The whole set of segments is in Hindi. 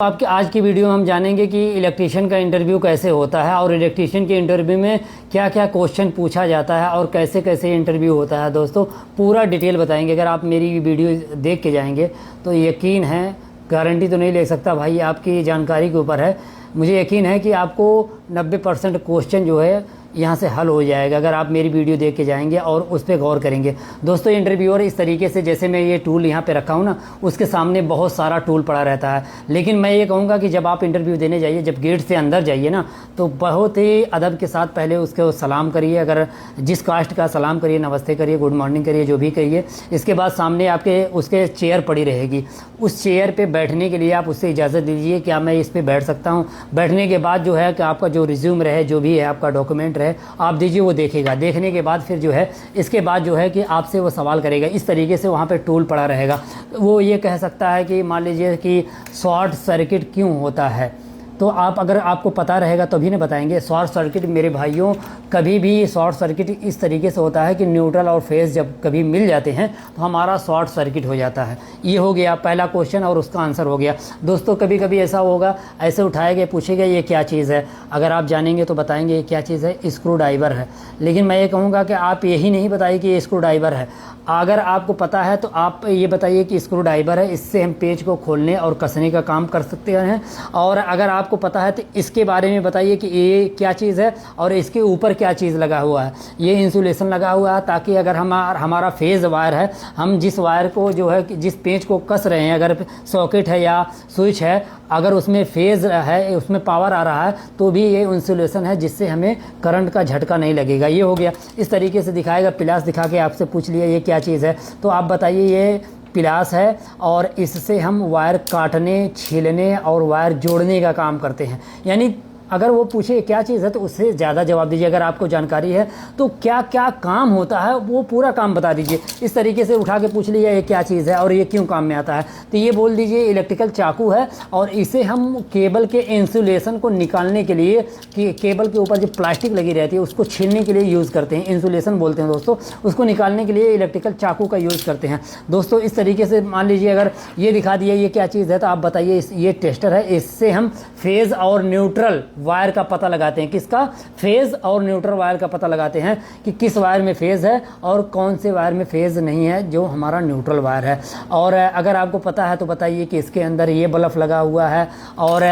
आपके आज की वीडियो में हम जानेंगे कि इलेक्ट्रीशियन का इंटरव्यू कैसे होता है और इलेक्ट्रीशियन के इंटरव्यू में क्या क्या क्वेश्चन पूछा जाता है और कैसे कैसे इंटरव्यू होता है। दोस्तों पूरा डिटेल बताएंगे। अगर आप मेरी वीडियो देख के जाएंगे तो यकीन है, गारंटी तो नहीं ले सकता भाई, आपकी जानकारी के ऊपर है, मुझे यकीन है कि आपको 90% क्वेश्चन जो है यहाँ से हल हो जाएगा अगर आप मेरी वीडियो देख के जाएंगे और उस पर गौर करेंगे। दोस्तों इंटरव्यूअर इस तरीके से, जैसे मैं ये टूल यहाँ पे रखा हूँ ना, उसके सामने बहुत सारा टूल पड़ा रहता है। लेकिन मैं ये कहूँगा कि जब आप इंटरव्यू देने जाइए, जब गेट से अंदर जाइए ना, तो बहुत ही अदब के साथ पहले उसको सलाम करिए। अगर जिस कास्ट का सलाम करिए, नमस्ते करिए, गुड मॉर्निंग करिए, जो भी करिए। इसके बाद सामने आपके उसके चेयर पड़ी रहेगी, उस चेयर पर बैठने के लिए आप उससे इजाज़त दीजिए, क्या मैं इस पर बैठ सकता हूँ। बैठने के बाद जो है कि आपका जो रिज्यूम रहे, जो भी है आपका डॉक्यूमेंट रहे, आप दीजिए, वो देखेगा। देखने के बाद फिर जो है इसके बाद जो है कि आपसे वो सवाल करेगा। इस तरीके से वहाँ पे टूल पड़ा रहेगा। वो ये कह सकता है कि मान लीजिए कि शॉर्ट सर्किट क्यों होता है, तो आप अगर आपको पता रहेगा तभी ना बताएंगे। शॉर्ट सर्किट मेरे भाइयों, कभी भी शॉर्ट सर्किट इस तरीके से होता है कि न्यूट्रल और फेज जब कभी मिल जाते हैं तो हमारा शॉर्ट सर्किट हो जाता है। ये हो गया पहला क्वेश्चन और उसका आंसर हो गया। दोस्तों कभी कभी ऐसा होगा, ऐसे उठाएंगे, पूछेगा ये क्या चीज़ है, अगर आप जानेंगे तो बताएंगे ये क्या चीज़ है, स्क्रू ड्राइवर है। लेकिन मैं ये कहूँगा कि आप यही नहीं बताइए कि ये स्क्रू ड्राइवर है। अगर आपको पता है तो आप ये बताइए कि स्क्रू ड्राइवर है, इससे हम पेज को खोलने और कसने का काम कर सकते हैं। और अगर आपको पता है तो इसके बारे में बताइए कि ये क्या चीज़ है और इसके ऊपर क्या चीज़ लगा हुआ है। ये इंसुलेशन लगा हुआ है, ताकि अगर हमारा फेज़ वायर है, हम जिस वायर को जो है जिस पेज को कस रहे हैं, अगर सॉकेट है या स्विच है, अगर उसमें फेज़ है, उसमें पावर आ रहा है, तो भी ये इंसुलेशन है, जिससे हमें करंट का झटका नहीं लगेगा। ये हो गया। इस तरीके से दिखाएगा, प्लास दिखा के आपसे पूछ लिया ये क्या चीज़ है, तो आप बताइए ये प्लास है और इससे हम वायर काटने, छीलने और वायर जोड़ने का काम करते हैं। यानी अगर वो पूछे क्या चीज़ है तो उससे ज़्यादा जवाब दीजिए। अगर आपको जानकारी है तो क्या क्या काम होता है वो पूरा काम बता दीजिए। इस तरीके से उठा के पूछ लिया ये क्या चीज़ है और ये क्यों काम में आता है, तो ये बोल दीजिए इलेक्ट्रिकल चाकू है और इसे हम केबल के इंसुलेशन को निकालने के लिए, कि केबल के ऊपर जो प्लास्टिक लगी रहती है उसको छीलने के लिए यूज़ करते हैं, इंसुलेशन बोलते हैं दोस्तों। उसको निकालने के लिए इलेक्ट्रिकल चाकू का यूज़ करते हैं। दोस्तों इस तरीके से मान लीजिए अगर ये दिखा दिया ये क्या चीज़ है, तो आप बताइए ये टेस्टर है, इससे हम फेज़ और न्यूट्रल वायर का पता लगाते हैं। किसका? फेज और न्यूट्रल वायर का पता लगाते हैं कि किस वायर में फेज है और कौन से वायर में फेज नहीं है, जो हमारा न्यूट्रल वायर है। और अगर आपको पता है तो बताइए कि इसके अंदर ये बल्ब लगा हुआ है और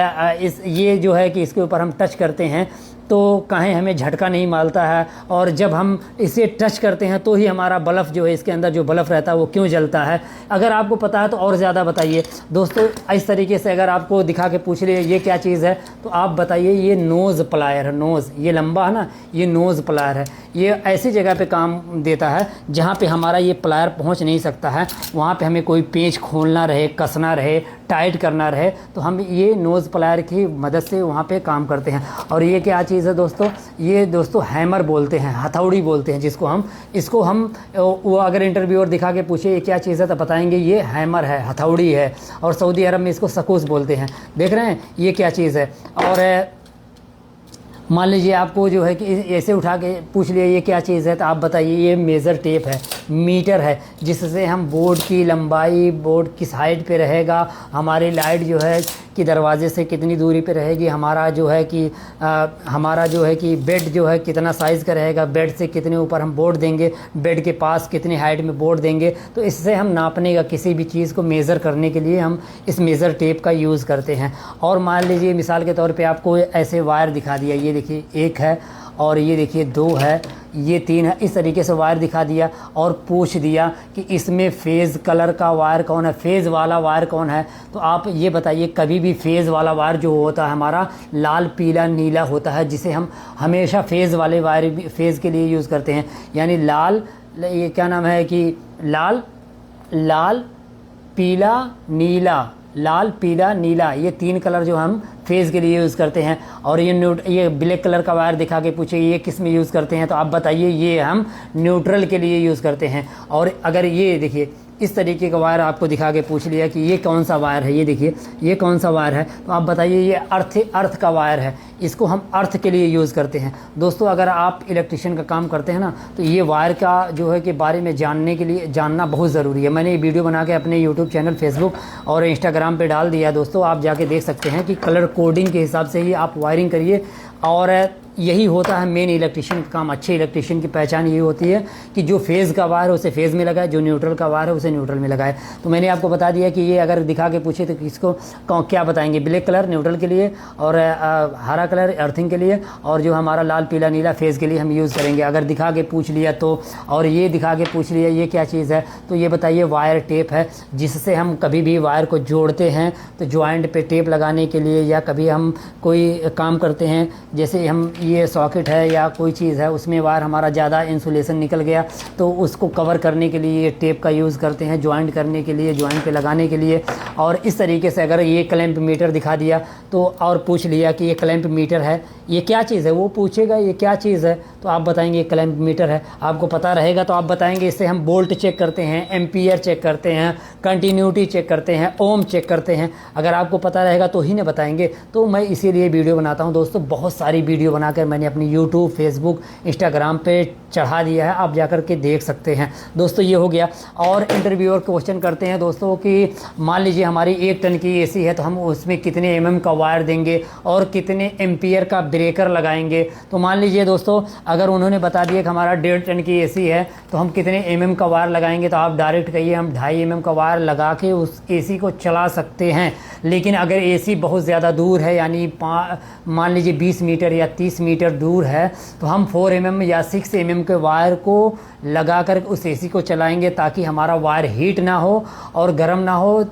ये जो है कि इसके ऊपर हम टच करते हैं तो कहीं हमें झटका नहीं मारता है, और जब हम इसे टच करते हैं तो ही हमारा बल्ब जो है, इसके अंदर जो बल्ब रहता है वो क्यों जलता है। अगर आपको पता है तो और ज़्यादा बताइए। दोस्तों इस तरीके से अगर आपको दिखा के पूछ रहे ये क्या चीज़ है, तो आप बताइए ये नोज़ प्लायर है। नोज़ ये लंबा है ना, ये नोज़ प्लायर है। ये ऐसी जगह पे काम देता है जहाँ पे हमारा ये प्लायर पहुँच नहीं सकता है, वहाँ पे हमें कोई पेंच खोलना रहे, कसना रहे, टाइट करना रहे, तो हम ये नोज़ प्लायर की मदद से वहाँ पे काम करते हैं। और ये क्या चीज़ है दोस्तों, ये दोस्तों हैमर बोलते हैं, हथौड़ी बोलते हैं, जिसको हम वो अगर इंटरव्यूअर दिखा के पूछे ये क्या चीज़ है तो बताएंगे ये हैमर है, हथौड़ी है। और सऊदी अरब में इसको सकूस बोलते हैं। देख रहे हैं ये क्या चीज़ है। और मान लीजिए आपको जो है कि ऐसे उठा के पूछ लिया ये क्या चीज़ है, तो आप बताइए ये मेज़र टेप है, मीटर है, जिससे हम बोर्ड की लंबाई, बोर्ड किस हाइट पे रहेगा, हमारी लाइट जो है कि दरवाजे से कितनी दूरी पे रहेगी, हमारा जो है कि बेड जो है कितना साइज़ का रहेगा, बेड से कितने ऊपर हम बोर्ड देंगे, बेड के पास कितनी हाइट में बोर्ड देंगे। तो इससे हम नापने का, किसी भी चीज़ को मेज़र करने के लिए हम इस मेज़र टेप का यूज़ करते हैं। और मान लीजिए मिसाल के तौर पे आपको ऐसे वायर दिखा दिया, ये देखिए एक है और ये देखिए दो है, ये तीन है, इस तरीके से वायर दिखा दिया और पूछ दिया कि इसमें फेज़ कलर का वायर कौन है, फेज़ वाला वायर कौन है, तो आप ये बताइए। कभी भी फेज़ वाला वायर जो होता है हमारा लाल, पीला, नीला होता है, जिसे हम हमेशा फेज़ वाले वायर फेज़ के लिए यूज़ करते हैं। यानी लाल, ये क्या नाम है कि लाल पीला नीला, लाल पीला नीला, ये तीन कलर जो हम फेज़ के लिए यूज़ करते हैं। और ये ब्लैक कलर का वायर दिखा के पूछे ये किस में यूज़ करते हैं, तो आप बताइए ये हम न्यूट्रल के लिए यूज़ करते हैं। और अगर ये देखिए इस तरीके का वायर आपको दिखा के पूछ लिया कि ये कौन सा वायर है, ये देखिए ये कौन सा वायर है, तो आप बताइए ये अर्थ का वायर है। इसको हम अर्थ के लिए यूज़ करते हैं। दोस्तों अगर आप इलेक्ट्रिशियन का काम करते हैं ना, तो ये वायर का जो है कि बारे में जानना बहुत ज़रूरी है। मैंने ये वीडियो बना के अपने यूट्यूब चैनल, फेसबुक और इंस्टाग्राम पे डाल दिया दोस्तों, आप जाके देख सकते हैं कि कलर कोडिंग के हिसाब से ही आप वायरिंग करिए। और यही होता है मेन इलेक्ट्रिशियन का काम। अच्छे इलेक्ट्रिशियन की पहचान यही होती है कि जो फेज़ का वायर है उसे फेज़ में लगाए, जो न्यूट्रल का वायर है उसे न्यूट्रल में लगाए। तो मैंने आपको बता दिया कि ये अगर दिखा के पूछे तो किसको क्या बताएंगे, ब्लैक कलर न्यूट्रल के लिए और हरा कलर अर्थिंग के लिए, और जो हमारा लाल पीला नीला फेज़ के लिए हम यूज़ करेंगे। अगर दिखा के पूछ लिया तो, और ये दिखा के पूछ लिया ये क्या चीज़ है, तो ये बताइए वायर टेप है, जिससे हम कभी भी वायर को जोड़ते हैं तो जॉइंट पे टेप लगाने के लिए, या कभी हम कोई काम करते हैं जैसे हम ये सॉकेट है या कोई चीज़ है उसमें वायर हमारा ज़्यादा इंसुलेशन निकल गया तो उसको कवर करने के लिए ये टेप का यूज़ करते हैं, जॉइंट करने के लिए, जॉइंट पे लगाने के लिए। और इस तरीके से अगर ये क्लैंप मीटर दिखा दिया तो और पूछ लिया कि ये क्लैंप मीटर है, ये क्या चीज़ है, वो पूछेगा ये क्या चीज़ है तो आप बताएंगे क्लैंप मीटर है। आपको पता रहेगा तो आप बताएंगे इससे हम बोल्ट चेक करते हैं, एम्पियर चेक करते हैं, कंटिन्यूटी चेक करते हैं, ओम चेक करते हैं। अगर आपको पता रहेगा तो ही ना बताएंगे। तो मैं इसीलिए वीडियो बनाता हूँ दोस्तों। बहुत सारी वीडियो बनाकर मैंने अपनी यूट्यूब, फेसबुक, इंस्टाग्राम पे चढ़ा दिया है, आप जाकर के देख सकते हैं दोस्तों। ये हो गया। और इंटरव्यूअर क्वेश्चन करते हैं दोस्तों कि मान लीजिए हमारी 1 टन की एसी है तो हम उसमें कितने एमएम का वायर देंगे और कितने एम्पियर का ब्रेकर लगाएंगे। तो मान लीजिए दोस्तों अगर उन्होंने बता दिया कि हमारा 1.5 टन की एसी है तो हम कितने एमएम का वायर लगाएंगे, तो आप डायरेक्ट कहिए हम 2.5 एमएम का वायर लगा के उस एसी को चला सकते हैं। लेकिन अगर एसी बहुत ज़्यादा दूर है, यानी मान लीजिए 20 मीटर या 30 मीटर दूर है, तो हम 4 एमएम या 6 एमएम के वायर को लगाकर उस एसी को चलाएंगे ताकि हमारा वायर हीट ना हो और गर्म ना हो,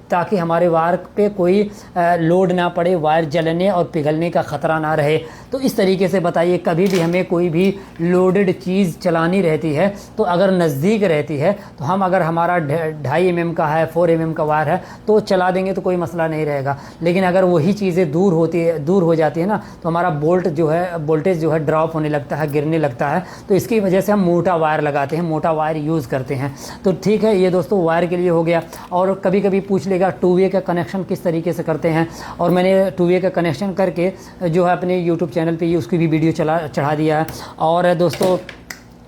ताकि हमारे वायर पे कोई लोड ना पड़े, वायर जलने और पिघलने का ख़तरा ना रहे। तो इस तरीके से बताइए, कभी भी हमें कोई भी लोडेड चीज़ चलानी रहती है तो अगर नज़दीक रहती है तो हम, अगर हमारा 2.5 एमएम का है, 4 एमएम का वायर है तो चला देंगे तो कोई मसला नहीं रहेगा। लेकिन अगर वही चीज़ें दूर हो जाती है ना, तो हमारा वोल्टेज जो है ड्रॉप होने लगता है, गिरने लगता है। तो इसकी वजह से हम मोटा वायर लगाते हैं, मोटा वायर यूज़ करते हैं। तो ठीक है, ये दोस्तों वायर के लिए हो गया। और कभी कभी पूछ लेगा 2 वे का कनेक्शन किस तरीके से करते हैं, और मैंने 2 वे का कनेक्शन करके जो है अपने यूट्यूब चैनल पे उसकी भी वीडियो चढ़ा दिया है। और दोस्तों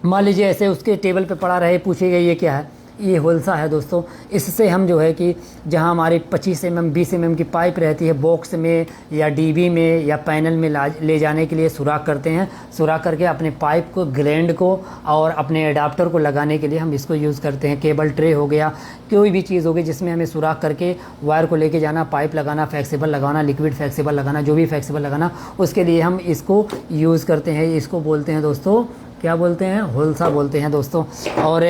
मान लीजिए ऐसे उसके टेबल पे पड़ा रहे, पूछेगा ये क्या है, ये होलसा है दोस्तों। इससे हम जो है कि जहां हमारी 25 एमएम 20 एमएम की पाइप रहती है, बॉक्स में या डीबी में या पैनल में ले जाने के लिए सुराख करते हैं। सुराख करके अपने पाइप को, ग्लैंड को और अपने एडाप्टर को लगाने के लिए हम इसको यूज़ करते हैं। केबल ट्रे हो गया, कोई भी चीज़ होगी जिसमें हमें सुराख करके वायर को लेके जाना, पाइप लगाना, फ्लेक्सिबल लगाना, लिक्विड फ्लेक्सिबल लगाना, जो भी फ्लेक्सिबल लगाना, उसके लिए हम इसको यूज़ करते हैं। इसको बोलते हैं दोस्तों, क्या बोलते हैं, होलसा बोलते हैं दोस्तों। और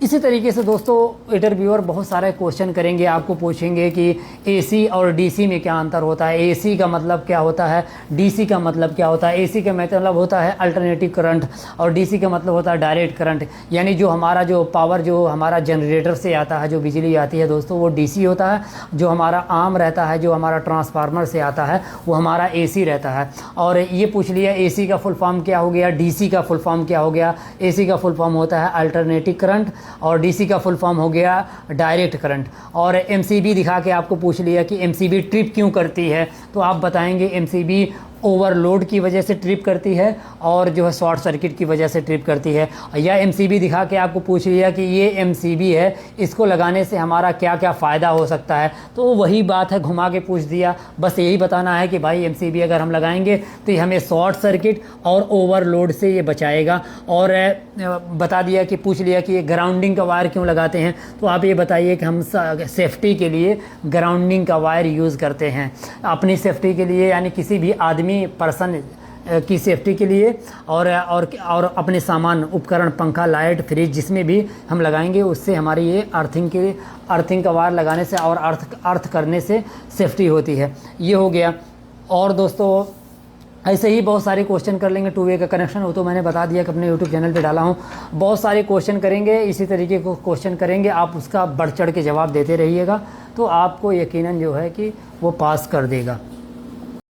इसी तरीके से दोस्तों इंटरव्यूअर बहुत सारे क्वेश्चन करेंगे, आपको पूछेंगे कि एसी और डीसी में क्या अंतर होता है, एसी का मतलब क्या होता है, डीसी का मतलब क्या होता है। एसी का मतलब होता है अल्टरनेटिव करंट और डीसी का मतलब होता है डायरेक्ट करंट। यानी जो हमारा जो पावर जो हमारा जनरेटर से आता है, जो बिजली आती है दोस्तों, वो डीसी होता है। जो हमारा आर्म रहता है, जो हमारा ट्रांसफार्मर से आता है, वो हमारा एसी रहता है। और ये पूछ लिया एसी का फुल फॉर्म क्या हो गया, डीसी का फुल फॉर्म क्या हो गया। एसी का फुल फॉर्म होता है अल्टरनेटिव करंट और डीसी का फुल फॉर्म हो गया डायरेक्ट करंट। और एमसीबी दिखा के आपको पूछ लिया कि एमसीबी ट्रिप क्यों करती है, तो आप बताएंगे एमसीबी ओवरलोड की वजह से ट्रिप करती है और जो है शॉर्ट सर्किट की वजह से ट्रिप करती है। या एमसीबी दिखा के आपको पूछ लिया कि ये एमसीबी है, इसको लगाने से हमारा क्या क्या फ़ायदा हो सकता है, तो वही बात है, घुमा के पूछ दिया। बस यही बताना है कि भाई एमसीबी अगर हम लगाएंगे तो ये हमें शॉर्ट सर्किट और ओवरलोड से ये बचाएगा। और बता दिया कि पूछ लिया कि ये ग्राउंडिंग का वायर क्यों लगाते हैं, तो आप ये बताइए कि हम सेफ्टी के लिए ग्राउंडिंग का वायर यूज़ करते हैं, अपनी सेफ्टी के लिए, यानी किसी भी आदमी पर्सन की सेफ्टी के लिए, और अपने सामान, उपकरण, पंखा, लाइट, फ्रिज जिसमें भी हम लगाएंगे उससे हमारी ये अर्थिंग का वायर लगाने से और अर्थ करने से सेफ्टी होती है। ये हो गया। और दोस्तों ऐसे ही बहुत सारे क्वेश्चन कर लेंगे। 2 वे का कनेक्शन हो तो मैंने बता दिया कि अपने यूट्यूब चैनल पे डाला हूँ। बहुत सारे क्वेश्चन करेंगे, इसी तरीके को क्वेश्चन करेंगे, आप उसका बढ़ चढ़ के जवाब देते रहिएगा तो आपको यकीनन जो है कि वो पास कर देगा।